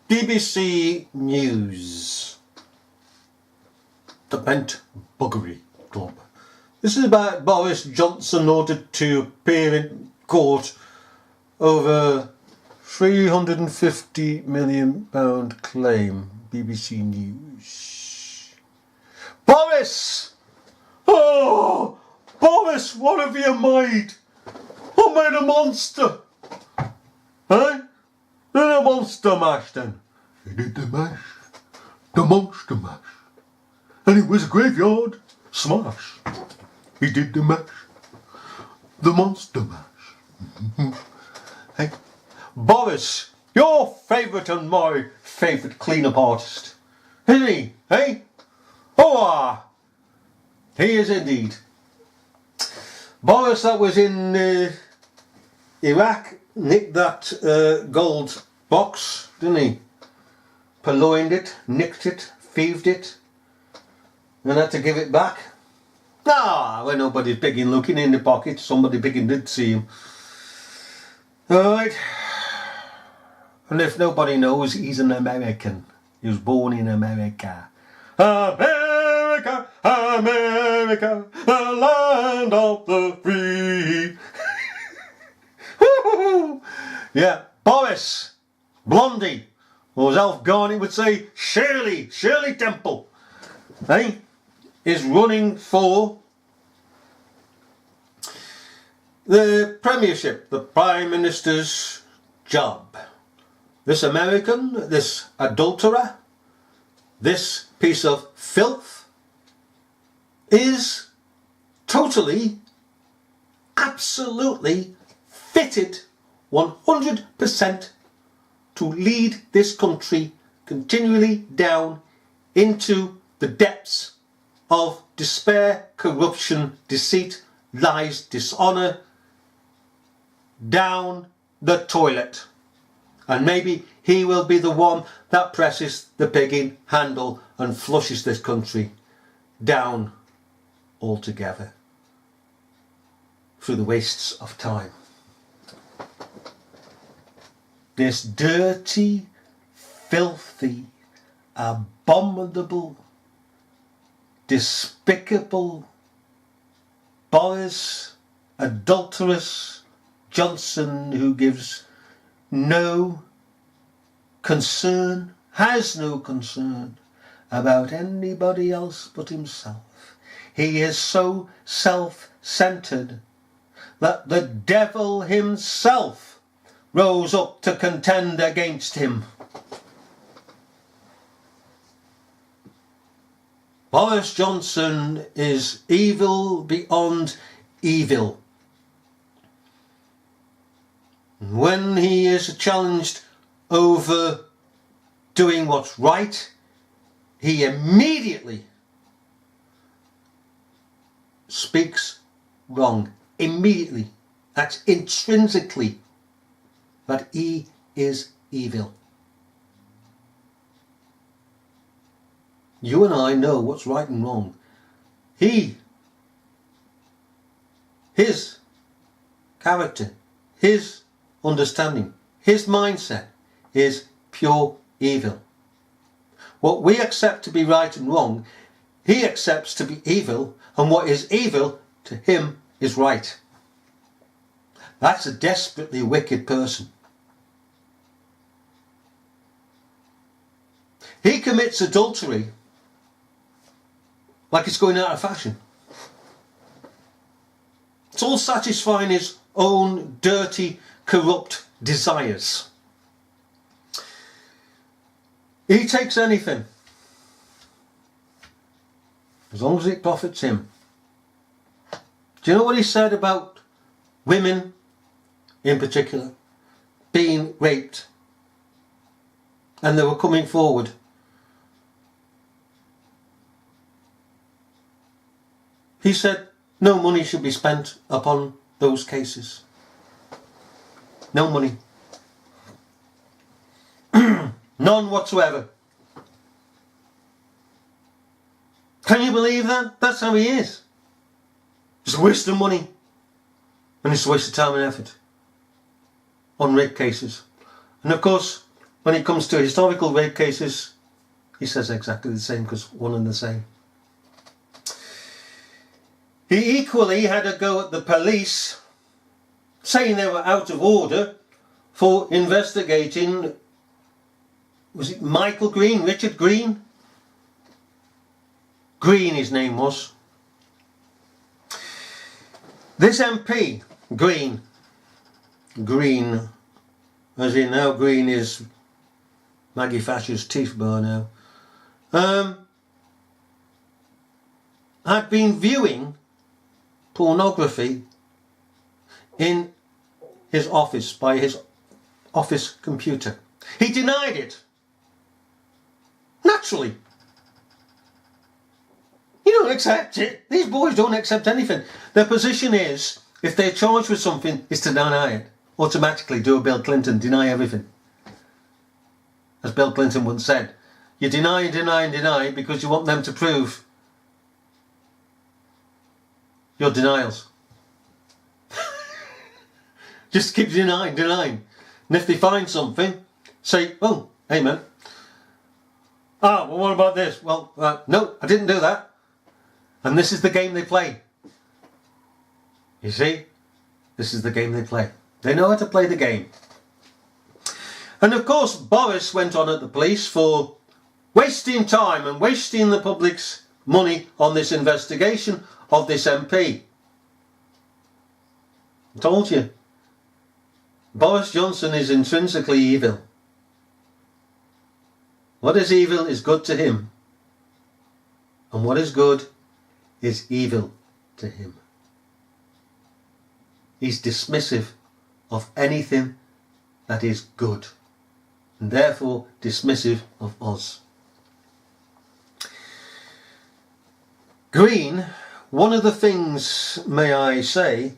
BBC News. The Bent Buggery Club. This is about Boris Johnson ordered to appear in court over £350 million claim. BBC News. Boris! Oh! Boris, what have you made? I made a monster. Eh? Did a monster mash then? He did the mash. The monster mash. And it was a graveyard smash. He did the mash. The monster mash. Hey, Boris, your favourite and my favourite clean-up artist. Isn't he? Hey? Oh, he is indeed. Boris that was in Iraq nicked that gold box, didn't he? Purloined it, nicked it, thieved it, and had to give it back. When nobody's begging looking in the pocket, somebody begging did see him. Alright. And if nobody knows, he's an American. He was born in America. America, America, the land of the free. Yeah, Boris, Blondie, or as Alf Garnett would say, Shirley Temple, is running for the premiership, the Prime Minister's job. This American, this adulterer, this piece of filth is totally, absolutely fitted 100% to lead this country continually down into the depths of despair, corruption, deceit, lies, dishonour, down the toilet. And maybe he will be the one that presses the pigging handle and flushes this country down altogether through the wastes of time. This dirty, filthy, abominable, despicable Boris adulterous Johnson, who gives no concern, has no concern about anybody else but himself. He is so self-centered that the devil himself rose up to contend against him. Boris Johnson is evil beyond evil. When he is challenged over doing what's right, he immediately speaks wrong. Immediately. That's intrinsically that he is evil. You and I know what's right and wrong. His character, his understanding, his mindset is pure evil. What we accept to be right and wrong, he accepts to be evil, and what is evil to him is right. That's a desperately wicked person. He commits adultery like it's going out of fashion. It's all satisfying his own dirty, corrupt desires. He takes anything as long as it profits him. Do you know what he said about women in particular being raped and they were coming forward? He said no money should be spent upon those cases. No money. None whatsoever. Can you believe that? That's how he is. It's a waste of money. And it's a waste of time and effort on rape cases. And of course, when it comes to historical rape cases, he says exactly the same, because one and the same. He equally had a go at the police, saying they were out of order for investigating, was it Michael Green, Richard Green? Green his name was. This MP, Green, as in how green is Maggie Thatcher's teeth bar now, had been viewing pornography in his office by his office computer. He denied it. Naturally. You don't accept it. These boys don't accept anything. Their position is, if they're charged with something, is to deny it. Automatically do a Bill Clinton, deny everything. As Bill Clinton once said, you deny and deny and deny because you want them to prove your denials. Just keep denying. And if they find something, say, oh, hey man. Ah, well, what about this? Well, no, I didn't do that. And this is the game they play. You see? This is the game they play. They know how to play the game. And of course, Boris went on at the police for wasting time and wasting the public's money on this investigation of this MP. I told you. Boris Johnson is intrinsically evil. What is evil is good to him. And what is good is evil to him. He's dismissive of anything that is good, and therefore dismissive of us. Green, one of the things, may I say,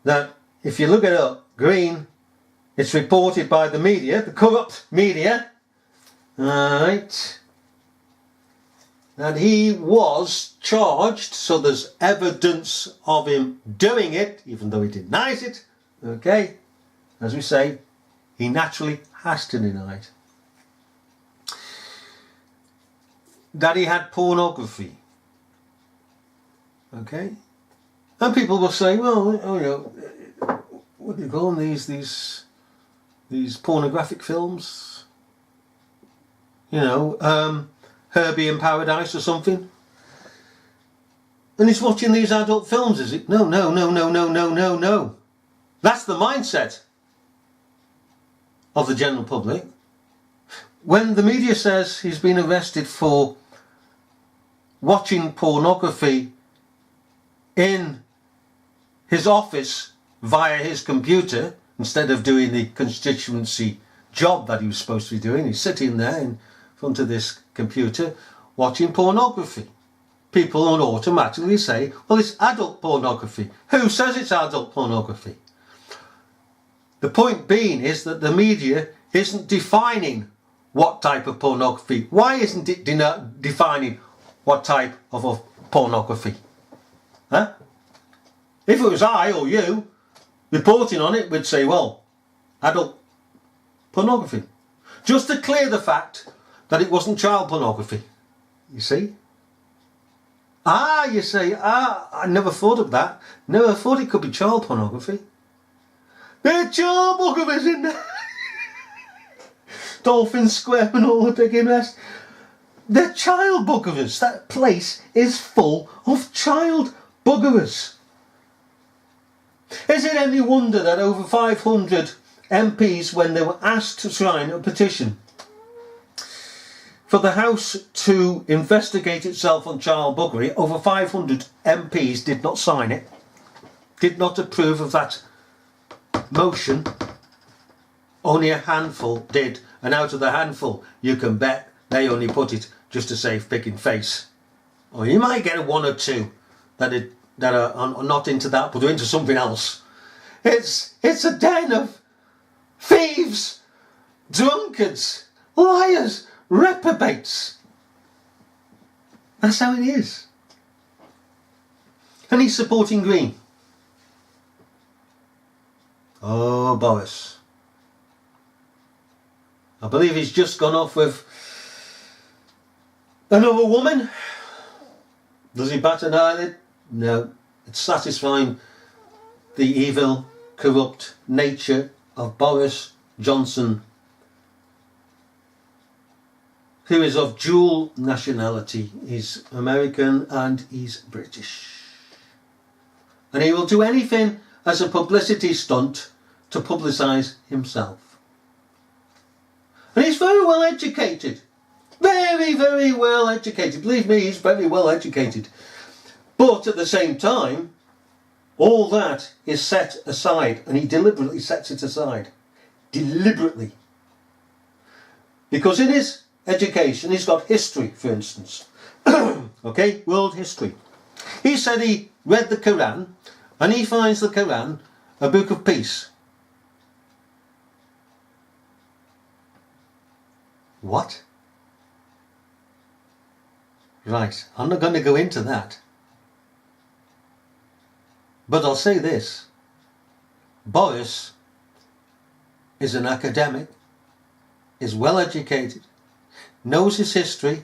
that if you look it up, Green, it's reported by the media, the corrupt media, right, that he was charged, so there's evidence of him doing it, even though he denies it, okay, as we say, he naturally has to deny it. That he had pornography, okay, and people will say, well, oh, you know, what do you call them, these pornographic films, you know, Herbie in Paradise or something, and he's watching these adult films, is it? No. That's the mindset of the general public. When the media says he's been arrested for watching pornography in his office via his computer instead of doing the constituency job that he was supposed to be doing, he's sitting there in front of this computer watching pornography. People would automatically say, well, it's adult pornography. Who says it's adult pornography? The point being is that the media isn't defining what type of pornography. Why isn't it defining what type of pornography? Huh? If it was I or you reporting on it, we'd say, well, adult pornography. Just to clear the fact that it wasn't child pornography. You see? You say, I never thought of that. Never thought it could be child pornography. There are child buggers in there. Dolphins squirming all the big mess. They're child buggers. That place is full of child buggers. Is it any wonder that over 500 MPs, when they were asked to sign a petition for the House to investigate itself on child buggery, over 500 MPs did not sign it, did not approve of that motion. Only a handful did, and out of the handful, you can bet they only put it just to save picking face. Or you might get one or two that are not into that, but are into something else. It's a den of thieves, drunkards, liars, reprobates. That's how it is. And he's supporting Green. Oh, Boris. I believe he's just gone off with another woman. Does he bat an eyelid? No. It's satisfying the evil, corrupt nature of Boris Johnson, who is of dual nationality. He's American and he's British. And he will do anything as a publicity stunt to publicise himself. And he's very well educated. Very, very well educated. Believe me, he's very well educated. But at the same time, all that is set aside, and he deliberately sets it aside. Deliberately. Because in his education, he's got history, for instance. Okay, world history. He said he read the Quran, and he finds the Quran a book of peace. What? Right, I'm not going to go into that. But I'll say this. Boris is an academic, is well educated, knows his history,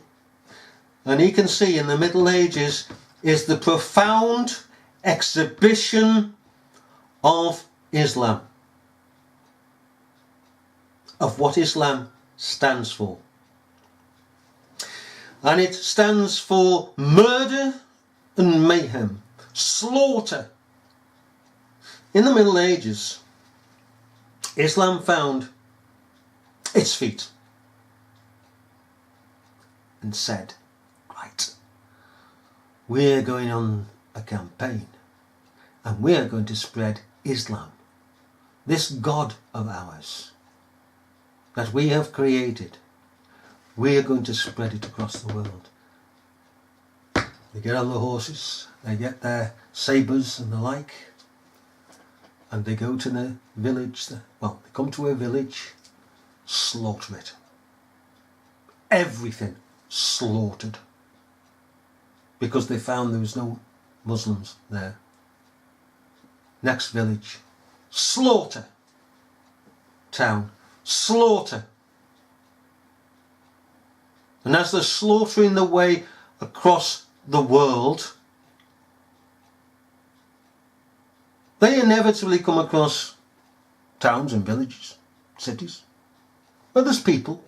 and he can see in the Middle Ages is the profound exhibition of Islam, of what Islam stands for. And it stands for murder and mayhem, slaughter. In the Middle Ages, Islam found its feet and said, right, we're going on a campaign and we're going to spread Islam, this God of ours that we have created. We're going to spread it across the world. They get on the horses, they get their sabres and the like, and they go to the village. Well, they come to a village, slaughter it. Everything slaughtered. Because they found there was no Muslims there. Next village, slaughter. Town, slaughter. And as they're slaughtering their way across the world, they inevitably come across towns and villages, cities, where there's people.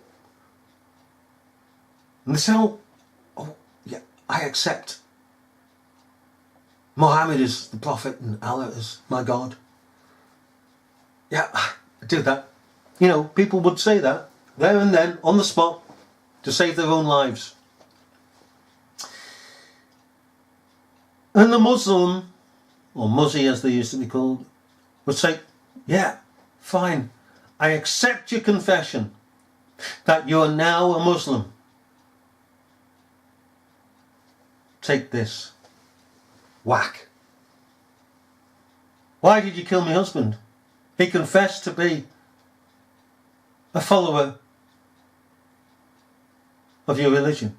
And they say, oh yeah, I accept Muhammad is the prophet and Allah is my God. Yeah, I do that. You know, people would say that there and then, on the spot, to save their own lives. And the Muslim, or Muzzy as they used to be called, would say, yeah, fine, I accept your confession that you are now a Muslim. Take this. Whack. Why did you kill my husband? He confessed to be a follower of your religion.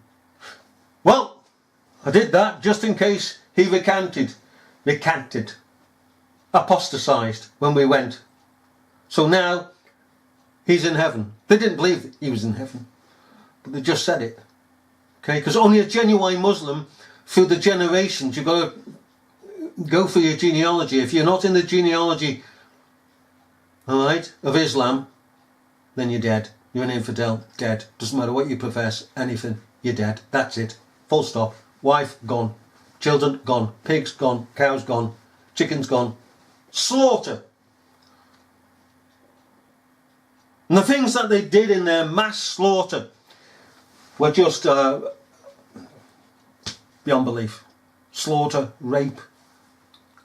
Well, I did that just in case he recanted, apostatized when we went. So now he's in heaven. They didn't believe that he was in heaven, but they just said it. Okay, because only a genuine Muslim, through the generations, you've got to go through your genealogy. If you're not in the genealogy, all right, of Islam, then you're dead. You're an infidel, dead. Doesn't matter what you profess, anything, you're dead. That's it. Full stop. Wife gone. Children gone. Pigs gone. Cows gone. Chickens gone. Slaughter. And the things that they did in their mass slaughter were just beyond belief. Slaughter, rape,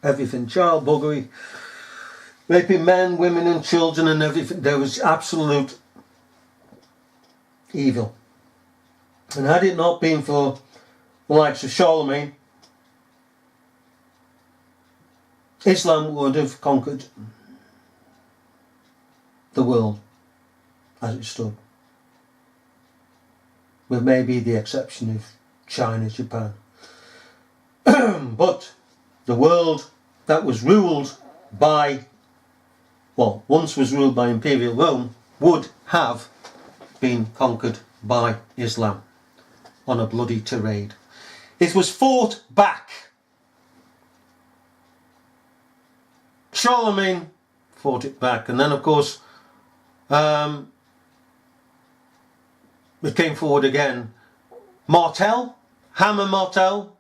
everything. Child buggery, raping men, women and children and everything. There was absolute evil. And had it not been for the likes of Charlemagne, Islam would have conquered the world as it stood, with maybe the exception of China, Japan. But the world that was ruled by, well, once was ruled by Imperial Rome, would have been conquered by Islam on a bloody tirade. It was fought back. Charlemagne fought it back, and then of course it came forward again. Martel, Hammer Martel,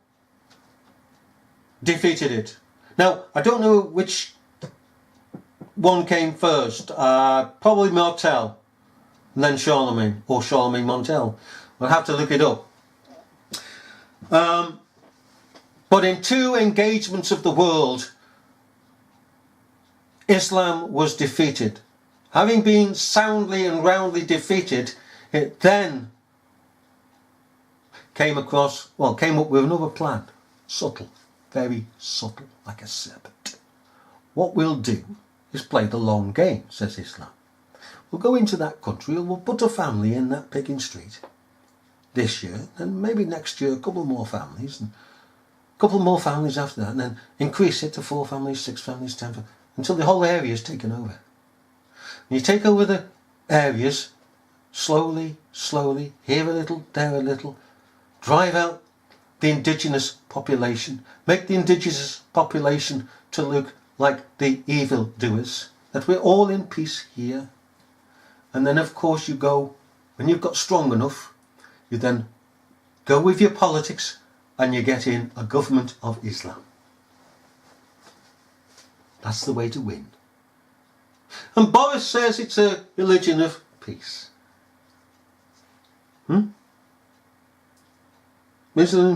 defeated it. Now, I don't know which one came first, probably Martel, and then Charlemagne, or Charlemagne Martel. We'll have to look it up. But in 2 engagements of the world, Islam was defeated. Having been soundly and roundly defeated, it then came up with another plan. Subtle, very subtle, like a serpent. What we'll do is play the long game, says Islam. We'll go into that country and we'll put a family in that picking street this year, and maybe next year a couple more families, and a couple more families after that, and then increase it to 4 families, 6 families, 10 families, until the whole area is taken over. And you take over the areas slowly, slowly, here a little, there a little, drive out the indigenous population, make the indigenous population to look like the evildoers, that we're all in peace here. And then of course you go, when you've got strong enough, you then go with your politics and you get in a government of Islam. That's the way to win. And Boris says it's a religion of peace. Religion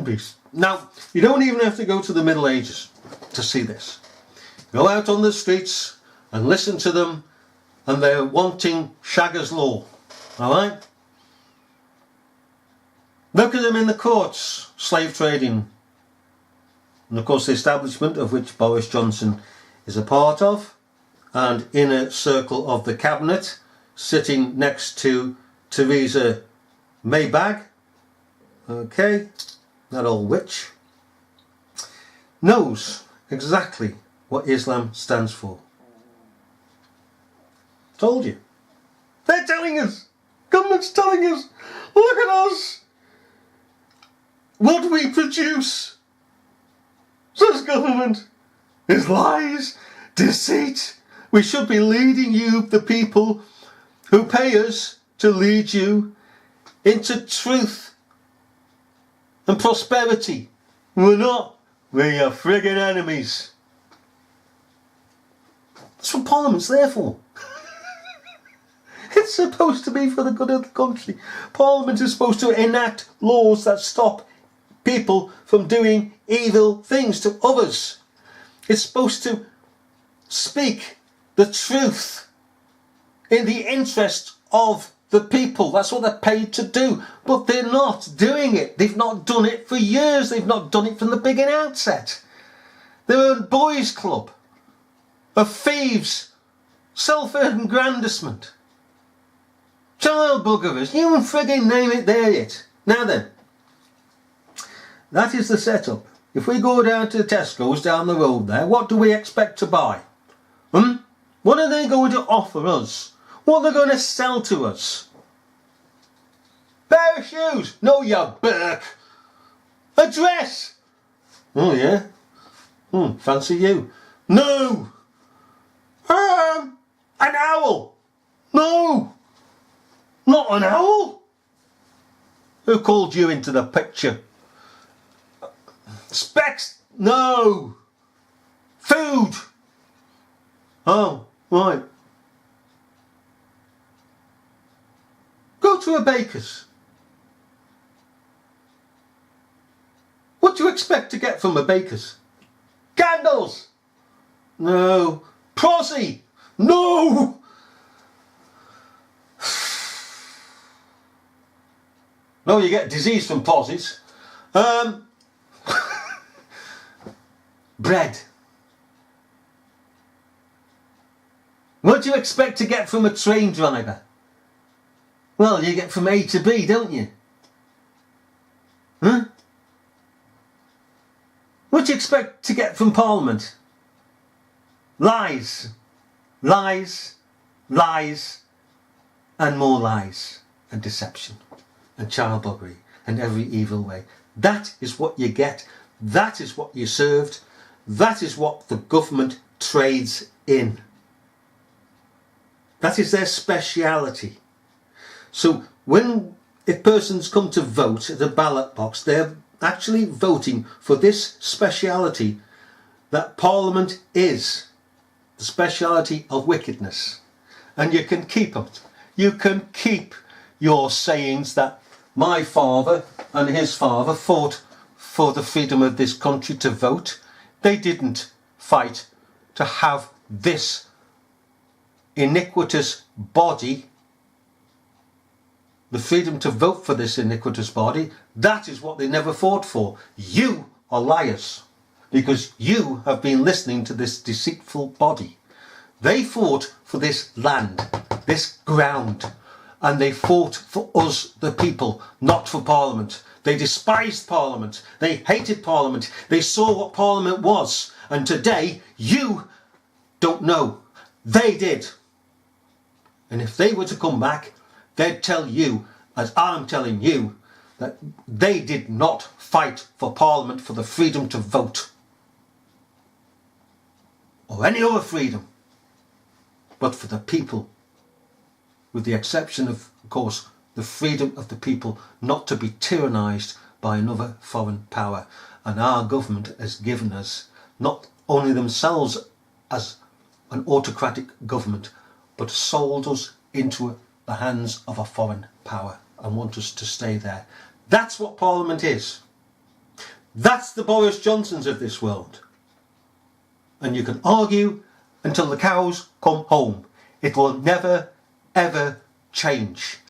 of peace. Now, you don't even have to go to the Middle Ages to see this. Go out on the streets and listen to them, and they're wanting Shaggers law. Alright? Look at them in the courts, slave trading. And of course the establishment of which Boris Johnson is a part of, and inner circle of the cabinet, sitting next to Theresa Maybag, okay, that old witch, knows exactly what Islam stands for. Told you. They're telling us. Government's telling us. Look at us. What we produce, says government, is lies, deceit. We should be leading you, the people who pay us to lead you, into truth and prosperity. We're not. We're your friggin' enemies. That's what Parliament's there for. It's supposed to be for the good of the country. Parliament is supposed to enact laws that stop people from doing evil things to others. It's supposed to speak the truth in the interest of the people. That's what they're paid to do. But they're not doing it. They've not done it for years. They've not done it from the beginning outset. They're a boys' club of thieves, self-aggrandizement, child buggerers. You can frigging name it there yet. Now then, that is the setup. If we go down to Tesco's down the road there, what do we expect to buy? What are they going to offer us? What are they going to sell to us? Pair of shoes? No, you Burke. A dress? Oh yeah? Fancy you. No! An owl? No! Not an owl? Who called you into the picture? Specs? No! Food? Oh, right. Go to a baker's. What do you expect to get from a baker's? Candles? No. Prosy? No! No, you get disease from posies. Bread. What do you expect to get from a train driver? Well, you get from A to B, don't you? Huh? What do you expect to get from Parliament? Lies. Lies. Lies. And more lies. and deception and child robbery and every evil way. That is what you get. That is what you're served. That is what the government trades in. That is their speciality. So when if persons come to vote at the ballot box, they're actually voting for this speciality that Parliament is. The speciality of wickedness. And you can keep it. You can keep your sayings that my father and his father fought for the freedom of this country to vote. They didn't fight to have this iniquitous body, the freedom to vote for this iniquitous body. That is what they never fought for. You are liars, because you have been listening to this deceitful body. They fought for this land, this ground, and they fought for us, the people, not for Parliament. They despised Parliament. They hated Parliament. They saw what Parliament was. And today, you don't know. They did. And if they were to come back, they'd tell you, as I'm telling you, that they did not fight for Parliament for the freedom to vote. Or any other freedom. But for the people. With the exception of course, the freedom of the people not to be tyrannised by another foreign power. And our government has given us not only themselves as an autocratic government, but sold us into the hands of a foreign power and want us to stay there. That's what Parliament is. That's the Boris Johnsons of this world. And you can argue until the cows come home. It will never, ever change.